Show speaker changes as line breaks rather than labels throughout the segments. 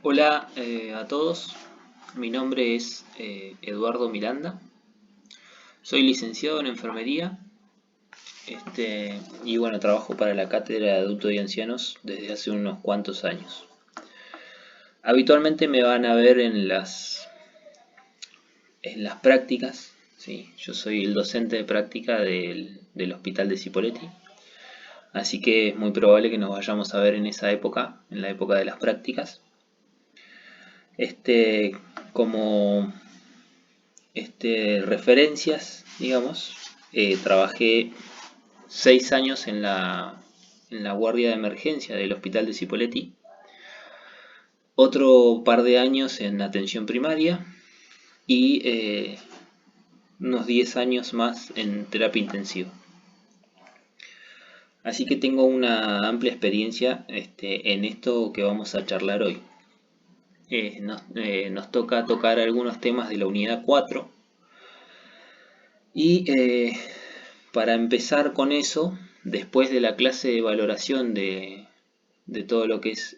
Hola a todos, mi nombre es Eduardo Miranda, soy licenciado en enfermería y bueno, trabajo para la Cátedra de Adultos y Ancianos desde hace unos cuantos años. Habitualmente me van a ver en las prácticas, ¿sí? Yo soy el docente de práctica del Hospital de Cipolletti, así que es muy probable que nos vayamos a ver en esa época, en la época de las prácticas. Este, como referencias, digamos. Trabajé 6 años en la guardia de emergencia del hospital de Cipolletti, otro par de años en atención primaria y unos 10 años más en terapia intensiva. Así que tengo una amplia experiencia en esto que vamos a charlar hoy. Nos toca tocar algunos temas de la unidad 4 y para empezar con eso, después de la clase de valoración de todo lo que es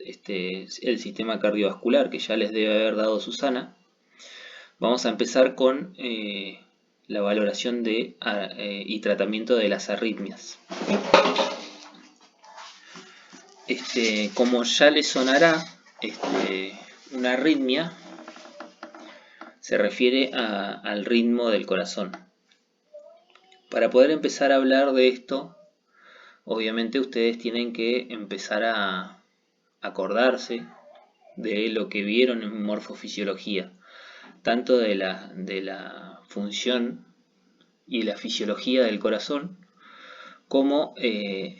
el sistema cardiovascular, que ya les debe haber dado Susana, vamos a empezar con la valoración y tratamiento de las arritmias. Como ya les sonará, una arritmia se refiere al ritmo del corazón. Para poder empezar a hablar de esto, obviamente ustedes tienen que empezar a acordarse de lo que vieron en morfofisiología, tanto de la función y la fisiología del corazón, como el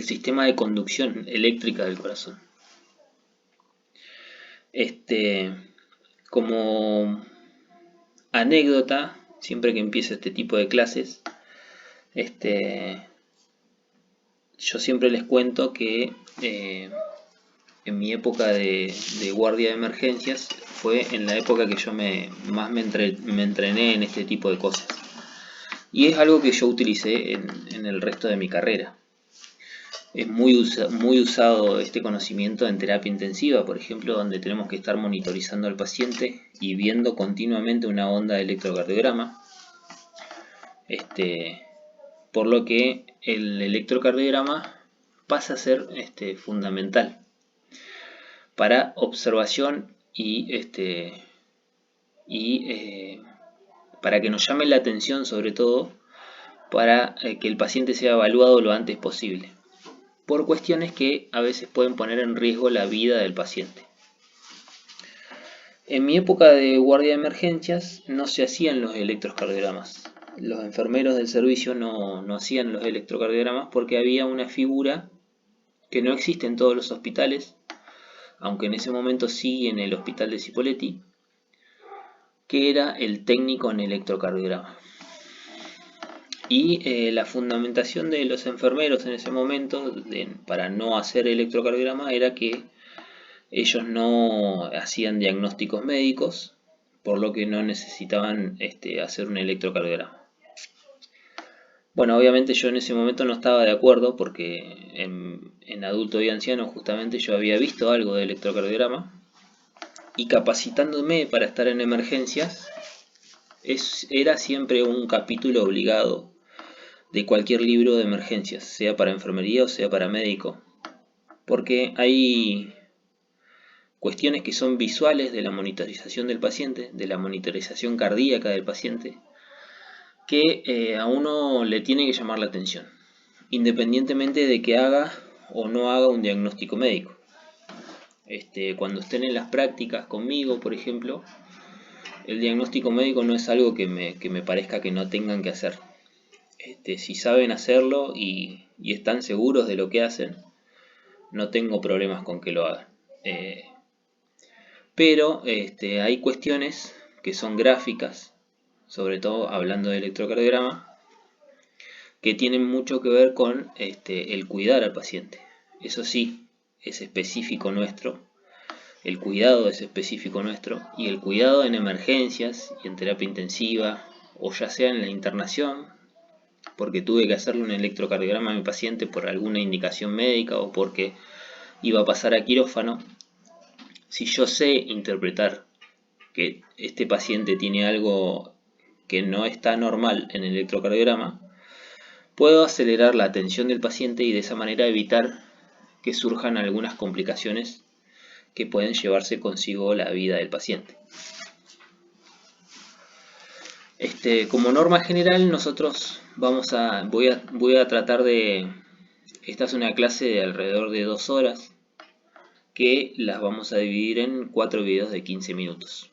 sistema de conducción eléctrica del corazón. Como anécdota, siempre que empiezo este tipo de clases, yo siempre les cuento que en mi época de guardia de emergencias fue en la época que yo más me entrené en este tipo de cosas. Y es algo que yo utilicé en el resto de mi carrera. Es muy usado este conocimiento en terapia intensiva, por ejemplo, donde tenemos que estar monitorizando al paciente y viendo continuamente una onda de electrocardiograma. Por lo que el electrocardiograma pasa a ser fundamental para observación y para que nos llame la atención, sobre todo para que el paciente sea evaluado lo antes posible, por cuestiones que a veces pueden poner en riesgo la vida del paciente. En mi época de guardia de emergencias no se hacían los electrocardiogramas. Los enfermeros del servicio no hacían los electrocardiogramas porque había una figura que no existe en todos los hospitales, aunque en ese momento sí en el hospital de Cipolletti, que era el técnico en electrocardiograma. Y la fundamentación de los enfermeros en ese momento para no hacer electrocardiograma era que ellos no hacían diagnósticos médicos, por lo que no necesitaban hacer un electrocardiograma. Bueno, obviamente yo en ese momento no estaba de acuerdo porque en adulto y anciano justamente yo había visto algo de electrocardiograma y capacitándome para estar en emergencias era siempre un capítulo obligado de cualquier libro de emergencias, sea para enfermería o sea para médico, porque hay cuestiones que son visuales de la monitorización del paciente, de la monitorización cardíaca del paciente, que a uno le tiene que llamar la atención, independientemente de que haga o no haga un diagnóstico médico. Cuando estén en las prácticas conmigo, por ejemplo, el diagnóstico médico no es algo que me parezca que no tengan que hacer. Si saben hacerlo y están seguros de lo que hacen, no tengo problemas con que lo hagan. Pero hay cuestiones que son gráficas, sobre todo hablando de electrocardiograma, que tienen mucho que ver con el cuidar al paciente. Eso sí, es específico nuestro. El cuidado es específico nuestro. Y el cuidado en emergencias y en terapia intensiva, o ya sea en la internación, porque tuve que hacerle un electrocardiograma a mi paciente por alguna indicación médica o porque y va a pasar a quirófano, si yo sé interpretar que este paciente tiene algo que no está normal en el electrocardiograma, puedo acelerar la atención del paciente y de esa manera evitar que surjan algunas complicaciones que pueden llevarse consigo la vida del paciente. Como norma general, nosotros voy a tratar de... Esta es una clase de alrededor de 2 horas que las vamos a dividir en 4 videos de 15 minutos.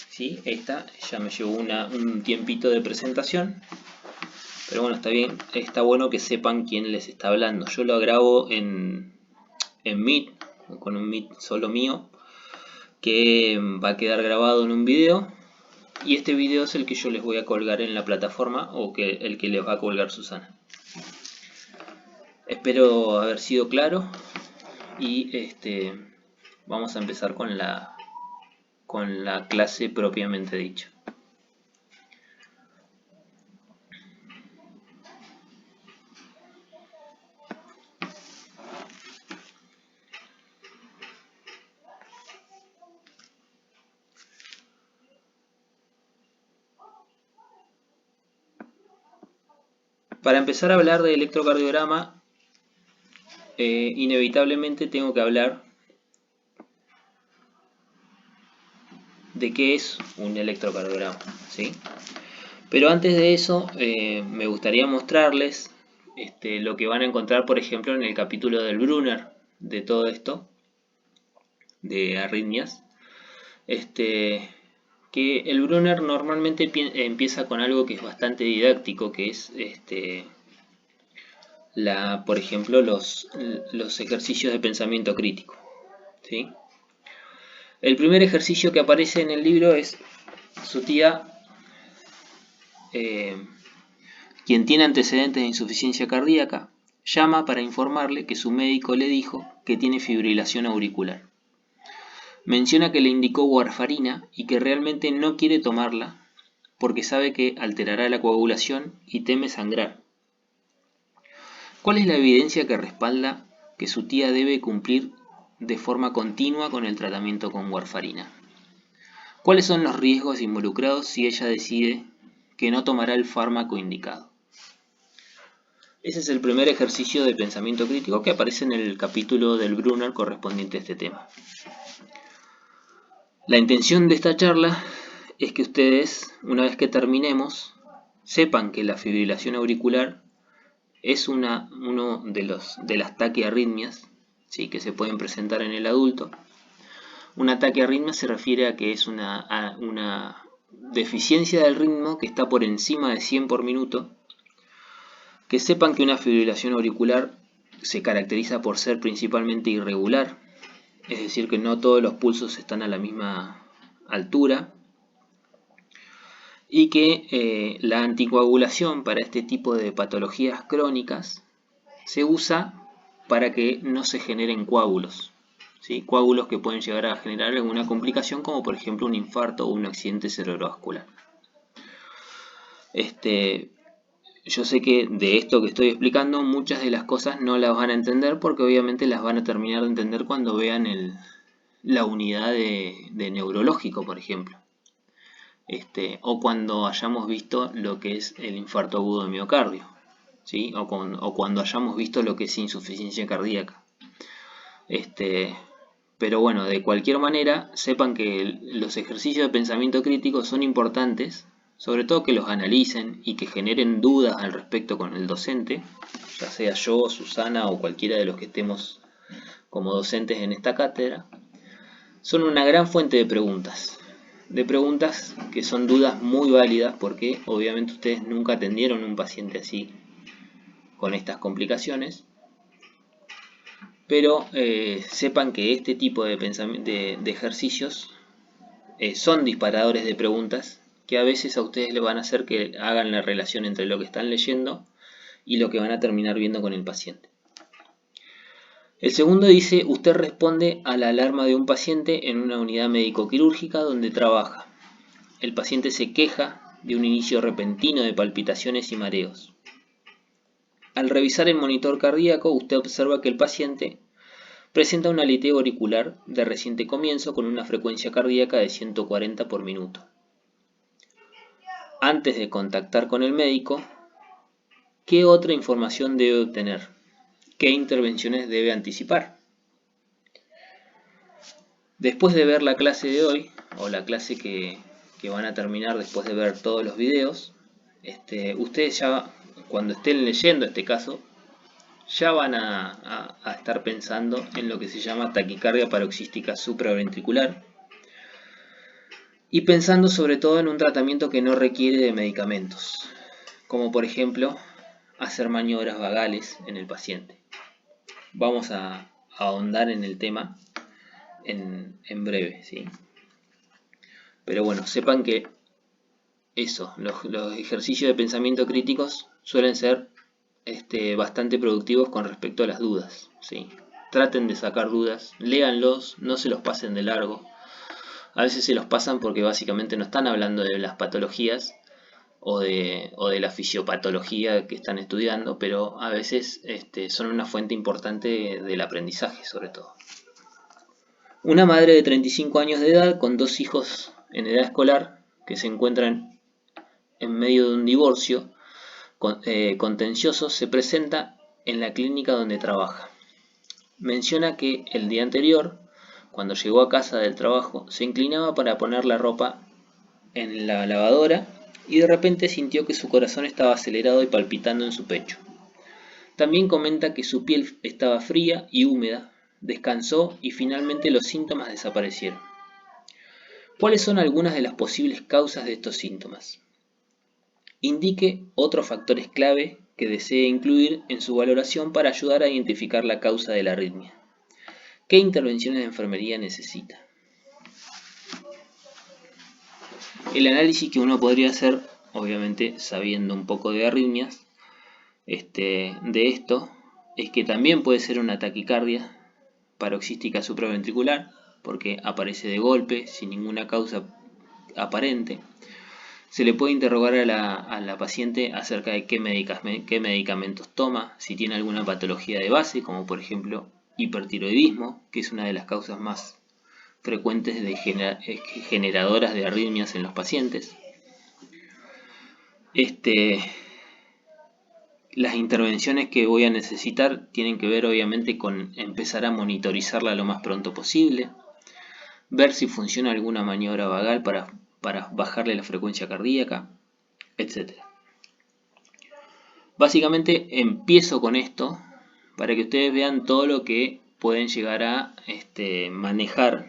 ¿Sí? Esta ya me llevó un tiempito de presentación, pero bueno, está bien, está bueno que sepan quién les está hablando. Yo lo grabo en Meet, con un Meet solo mío, que va a quedar grabado en un video, y este video es el que yo les voy a colgar en la plataforma, o el que les va a colgar Susana. Espero haber sido claro, y vamos a empezar con la clase propiamente dicha. Para empezar a hablar de electrocardiograma, inevitablemente tengo que hablar de qué es un electrocardiograma, ¿sí? Pero antes de eso, me gustaría mostrarles lo que van a encontrar, por ejemplo, en el capítulo del Brunner de todo esto, de arritmias. Que el Brunner normalmente empieza con algo que es bastante didáctico, que es por ejemplo, los ejercicios de pensamiento crítico, ¿sí? El primer ejercicio que aparece en el libro es su tía, quien tiene antecedentes de insuficiencia cardíaca, llama para informarle que su médico le dijo que tiene fibrilación auricular. Menciona que le indicó warfarina y que realmente no quiere tomarla porque sabe que alterará la coagulación y teme sangrar. ¿Cuál es la evidencia que respalda que su tía debe cumplir de forma continua con el tratamiento con warfarina? ¿Cuáles son los riesgos involucrados si ella decide que no tomará el fármaco indicado? Ese es el primer ejercicio de pensamiento crítico que aparece en el capítulo del Brunner correspondiente a este tema. La intención de esta charla es que ustedes, una vez que terminemos, sepan que la fibrilación auricular es uno de las taquiarritmias, ¿sí?, que se pueden presentar en el adulto. Una taquiarritmia se refiere a que es una deficiencia del ritmo que está por encima de 100 por minuto. Que sepan que una fibrilación auricular se caracteriza por ser principalmente irregular, es decir, que no todos los pulsos están a la misma altura, y que la anticoagulación para este tipo de patologías crónicas se usa para que no se generen coágulos, ¿sí? Coágulos que pueden llegar a generar alguna complicación, como por ejemplo un infarto o un accidente cerebrovascular. Yo sé que de esto que estoy explicando muchas de las cosas no las van a entender, porque obviamente las van a terminar de entender cuando vean la unidad de neurológico, por ejemplo. O cuando hayamos visto lo que es el infarto agudo de miocardio, ¿sí? O cuando hayamos visto lo que es insuficiencia cardíaca. Pero bueno, de cualquier manera, sepan que los ejercicios de pensamiento crítico son importantes, sobre todo que los analicen y que generen dudas al respecto con el docente, ya sea yo, Susana o cualquiera de los que estemos como docentes en esta cátedra. Son una gran fuente de preguntas que son dudas muy válidas, porque obviamente ustedes nunca atendieron a un paciente así, con estas complicaciones. Pero sepan que este tipo de ejercicios son disparadores de preguntas que a veces a ustedes les van a hacer que hagan la relación entre lo que están leyendo y lo que van a terminar viendo con el paciente. El segundo dice: usted responde a la alarma de un paciente en una unidad médico-quirúrgica donde trabaja. El paciente se queja de un inicio repentino de palpitaciones y mareos. Al revisar el monitor cardíaco, usted observa que el paciente presenta un aleteo auricular de reciente comienzo con una frecuencia cardíaca de 140 por minuto. Antes de contactar con el médico, ¿qué otra información debe obtener? ¿Qué intervenciones debe anticipar? Después de ver la clase de hoy, o la clase que van a terminar después de ver todos los videos, ustedes ya, cuando estén leyendo este caso, ya van a estar pensando en lo que se llama taquicardia paroxística supraventricular y pensando sobre todo en un tratamiento que no requiere de medicamentos, como por ejemplo hacer maniobras vagales en el paciente. Vamos a ahondar en el tema en breve, ¿sí? Pero bueno, sepan que los ejercicios de pensamiento críticos suelen ser bastante productivos con respecto a las dudas, ¿sí? Traten de sacar dudas, léanlos, no se los pasen de largo. A veces se los pasan porque básicamente no están hablando de las patologías o de la fisiopatología que están estudiando, pero a veces son una fuente importante del aprendizaje, sobre todo. Una madre de 35 años de edad con 2 hijos en edad escolar que se encuentran en medio de un divorcio contencioso se presenta en la clínica donde trabaja. Menciona que el día anterior, cuando llegó a casa del trabajo, se inclinaba para poner la ropa en la lavadora y de repente sintió que su corazón estaba acelerado y palpitando en su pecho. También comenta que su piel estaba fría y húmeda, descansó y finalmente los síntomas desaparecieron. ¿Cuáles son algunas de las posibles causas de estos síntomas? Indique otros factores clave que desee incluir en su valoración para ayudar a identificar la causa de la arritmia. ¿Qué intervenciones de enfermería necesita? El análisis que uno podría hacer, obviamente sabiendo un poco de arritmias, de esto, es que también puede ser una taquicardia paroxística supraventricular, porque aparece de golpe, sin ninguna causa aparente. Se le puede interrogar a la paciente acerca de qué medicamentos toma, si tiene alguna patología de base, como por ejemplo hipertiroidismo, que es una de las causas más frecuentes de generadoras de arritmias en los pacientes. Las intervenciones que voy a necesitar tienen que ver obviamente con empezar a monitorizarla lo más pronto posible, ver si funciona alguna maniobra vagal para bajarle la frecuencia cardíaca, etc. Básicamente empiezo con esto para que ustedes vean todo lo que pueden llegar a manejar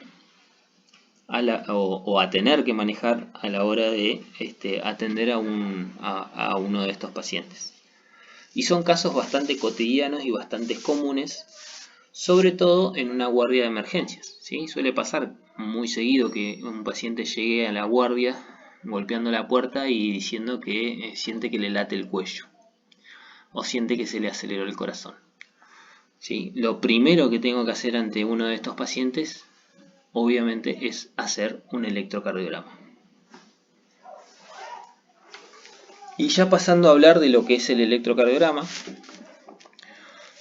o a tener que manejar a la hora de atender a uno de estos pacientes. Y son casos bastante cotidianos y bastante comunes, sobre todo en una guardia de emergencias, ¿sí? Suele pasar muy seguido que un paciente llegue a la guardia golpeando la puerta y diciendo que siente que le late el cuello o siente que se le aceleró el corazón, ¿sí? Lo primero que tengo que hacer ante uno de estos pacientes, obviamente, es hacer un electrocardiograma. Y ya pasando a hablar de lo que es el electrocardiograma,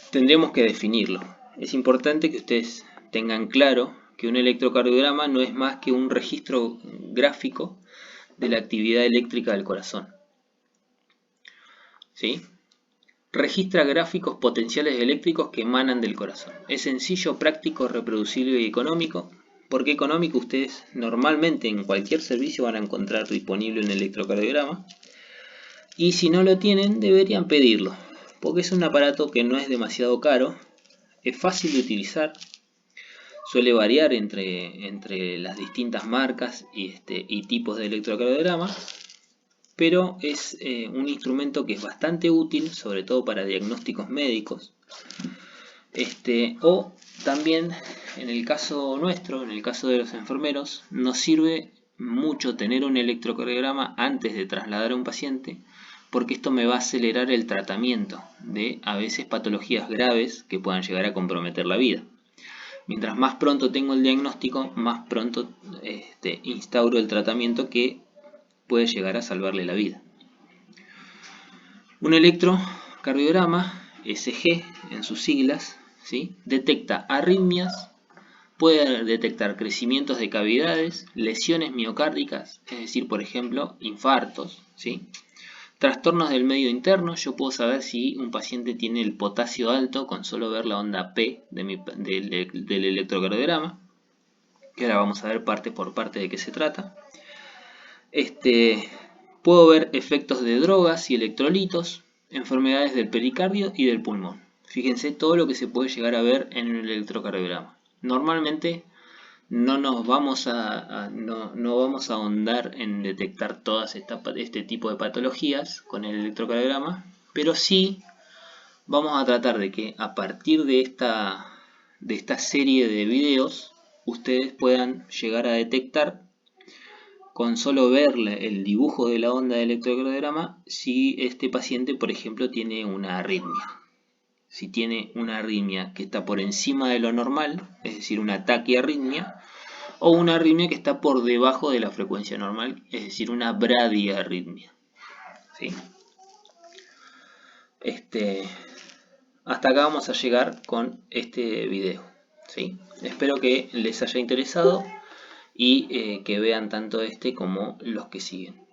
tendremos que definirlo. Es importante que ustedes tengan claro que un electrocardiograma no es más que un registro gráfico de la actividad eléctrica del corazón, ¿sí? Registra gráficos potenciales eléctricos que emanan del corazón. Es sencillo, práctico, reproducible y económico. ¿Por qué económico? Ustedes normalmente en cualquier servicio van a encontrar disponible un electrocardiograma. Y si no lo tienen, deberían pedirlo, porque es un aparato que no es demasiado caro, es fácil de utilizar, suele variar entre las distintas marcas y tipos de electrocardiograma, pero es un instrumento que es bastante útil, sobre todo para diagnósticos médicos, o también en el caso nuestro, en el caso de los enfermeros, nos sirve mucho tener un electrocardiograma antes de trasladar a un paciente, porque esto me va a acelerar el tratamiento de a veces patologías graves que puedan llegar a comprometer la vida. Mientras más pronto tengo el diagnóstico, más pronto instauro el tratamiento que puede llegar a salvarle la vida. Un electrocardiograma, ECG en sus siglas, ¿sí? Detecta arritmias, puede detectar crecimientos de cavidades, lesiones miocárdicas, es decir, por ejemplo, infartos, ¿sí? Trastornos del medio interno, yo puedo saber si un paciente tiene el potasio alto con solo ver la onda P del electrocardiograma, que ahora vamos a ver parte por parte de qué se trata. Puedo ver efectos de drogas y electrolitos, enfermedades del pericardio y del pulmón. Fíjense todo lo que se puede llegar a ver en el electrocardiograma. Normalmente no vamos a ahondar en detectar todas este tipo de patologías con el electrocardiograma, pero sí vamos a tratar de que a partir de esta serie de videos ustedes puedan llegar a detectar con solo ver el dibujo de la onda del electrocardiograma si este paciente, por ejemplo, tiene una arritmia. Si tiene una arritmia que está por encima de lo normal, es decir, una taquiarritmia, o una arritmia que está por debajo de la frecuencia normal, es decir, una bradiarritmia. ¿Sí? Hasta acá vamos a llegar con este video. ¿Sí? Espero que les haya interesado y que vean tanto este como los que siguen.